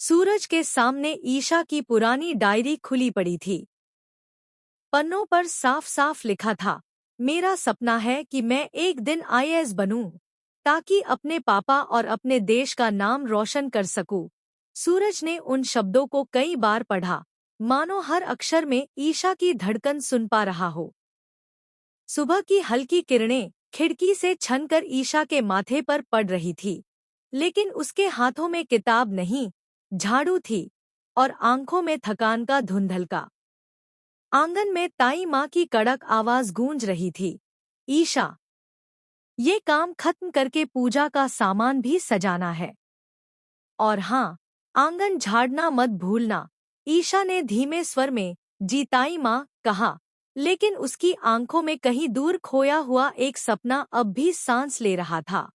सूरज के सामने ईशा की पुरानी डायरी खुली पड़ी थी। पन्नों पर साफ साफ लिखा था, मेरा सपना है कि मैं एक दिन आईएएस बनूं, ताकि अपने पापा और अपने देश का नाम रोशन कर सकूं। सूरज ने उन शब्दों को कई बार पढ़ा, मानो हर अक्षर में ईशा की धड़कन सुन पा रहा हो। सुबह की हल्की किरणें खिड़की से छनकर ईशा के माथे पर पड़ रही थी, लेकिन उसके हाथों में किताब नहीं, झाड़ू थी और आंखों में थकान का धुंधलका। आंगन में ताई माँ की कड़क आवाज गूंज रही थी, ईशा, ये काम खत्म करके पूजा का सामान भी सजाना है। और हाँ, आंगन झाड़ना मत भूलना, ईशा ने धीमे स्वर में जी ताई माँ कहा, लेकिन उसकी आंखों में कहीं दूर खोया हुआ एक सपना अब भी सांस ले रहा था।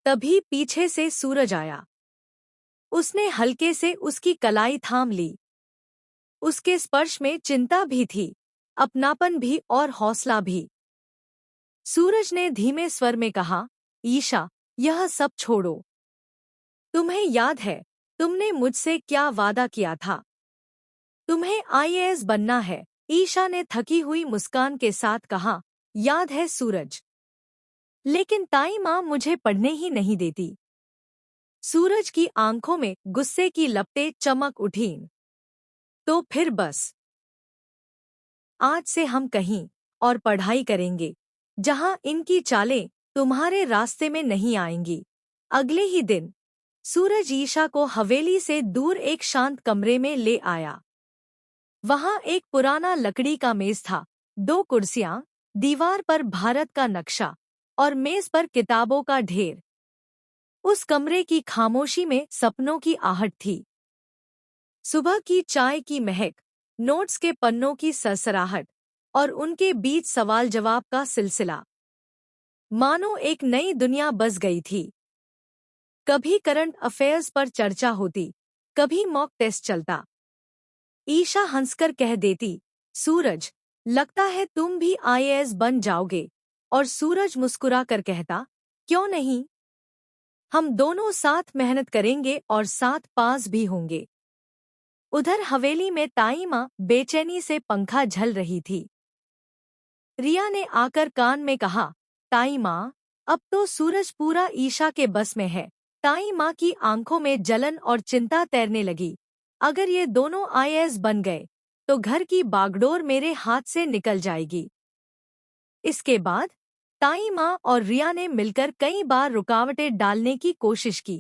तभी पीछे से सूरज आया। उसने हल्के से उसकी कलाई थाम ली। उसके स्पर्श में चिंता भी थी, अपनापन भी और हौसला भी। सूरज ने धीमे स्वर में कहा, ईशा, यह सब छोड़ो। तुम्हें याद है, तुमने मुझसे क्या वादा किया था? तुम्हें आईएएस बनना है, ईशा ने थकी हुई मुस्कान के साथ कहा। याद है सूरज, लेकिन ताई माँ मुझे पढ़ने ही नहीं देती। सूरज की आंखों में गुस्से की लपटें चमक उठीं। तो फिर बस, आज से हम कहीं और पढ़ाई करेंगे, जहां इनकी चालें तुम्हारे रास्ते में नहीं आएंगी। अगले ही दिन सूरज ईशा को हवेली से दूर एक शांत कमरे में ले आया। वहां एक पुराना लकड़ी का मेज था, दो कुर्सियां, दीवार पर भारत का नक्शा और मेज पर किताबों का ढेर। उस कमरे की खामोशी में सपनों की आहट थी। सुबह की चाय की महक, नोट्स के पन्नों की सरसराहट और उनके बीच सवाल जवाब का सिलसिला। मानो एक नई दुनिया बस गई थी। कभी करंट अफेयर्स पर चर्चा होती, कभी मॉक टेस्ट चलता। ईशा हंसकर कह देती, सूरज, लगता है तुम भी आईएएस बन जाओगे। और सूरज मुस्कुरा कर कहता, क्यों नहीं? हम दोनों साथ मेहनत करेंगे और साथ पास भी होंगे। उधर हवेली में ताई माँ बेचैनी से पंखा झल रही थी। रिया ने आकर कान में कहा, ताई माँ, अब तो सूरज पूरा ईशा के बस में है। ताई माँ की आंखों में जलन और चिंता तैरने लगी। अगर ये दोनों आईएएस बन गए, तो घर की बागडोर मेरे हाथ से निकल जाएगी। इसके बाद ताई माँ और रिया ने मिलकर कई बार रुकावटें डालने की कोशिश की।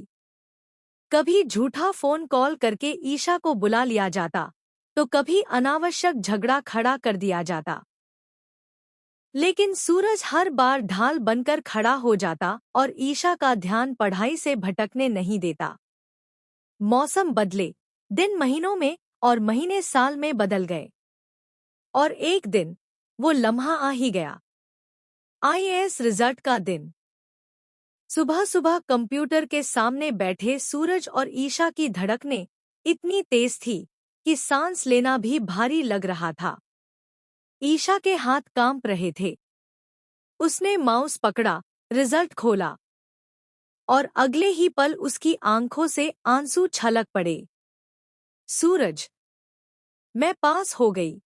कभी झूठा फोन कॉल करके ईशा को बुला लिया जाता, तो कभी अनावश्यक झगड़ा खड़ा कर दिया जाता। लेकिन सूरज हर बार ढाल बनकर खड़ा हो जाता और ईशा का ध्यान पढ़ाई से भटकने नहीं देता। मौसम बदले, दिन महीनों में और महीने साल में बदल गए। और एक दिन वो लम्हा आ ही गया, आईएएस रिजल्ट का दिन। सुबह सुबह कंप्यूटर के सामने बैठे सूरज और ईशा की धड़कनें इतनी तेज थी कि सांस लेना भी भारी लग रहा था। ईशा के हाथ कांप रहे थे। उसने माउस पकड़ा, रिजल्ट खोला और अगले ही पल उसकी आंखों से आंसू छलक पड़े। सूरज, मैं पास हो गई,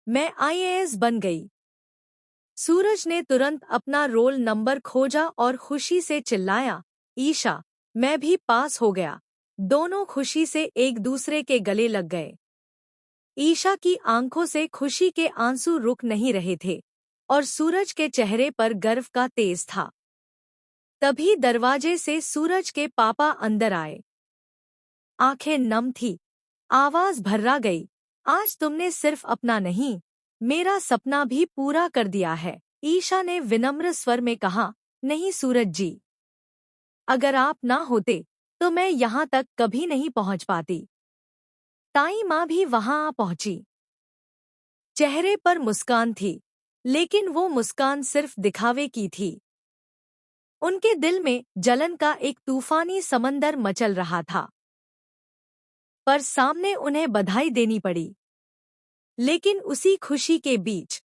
मैं आईएएस बन गई। सूरज ने तुरंत अपना रोल नंबर खोजा और खुशी से चिल्लाया, ईशा, मैं भी पास हो गया। दोनों खुशी से एक दूसरे के गले लग गए। ईशा की आंखों से खुशी के आंसू रुक नहीं रहे थे और सूरज के चेहरे पर गर्व का तेज था। तभी दरवाजे से सूरज के पापा अंदर आए। आंखें नम थी, आवाज भर्रा गई, आज तुमने सिर्फ अपना नहीं, मेरा सपना भी पूरा कर दिया है। ईशा ने विनम्र स्वर में कहा, नहीं सूरज जी, अगर आप ना होते तो मैं यहाँ तक कभी नहीं पहुँच पाती। ताई माँ भी वहां आ पहुंची। चेहरे पर मुस्कान थी, लेकिन वो मुस्कान सिर्फ दिखावे की थी। उनके दिल में जलन का एक तूफानी समंदर मचल रहा था। पर सामने उन्हें बधाई देनी पड़ी। लेकिन उसी खुशी के बीच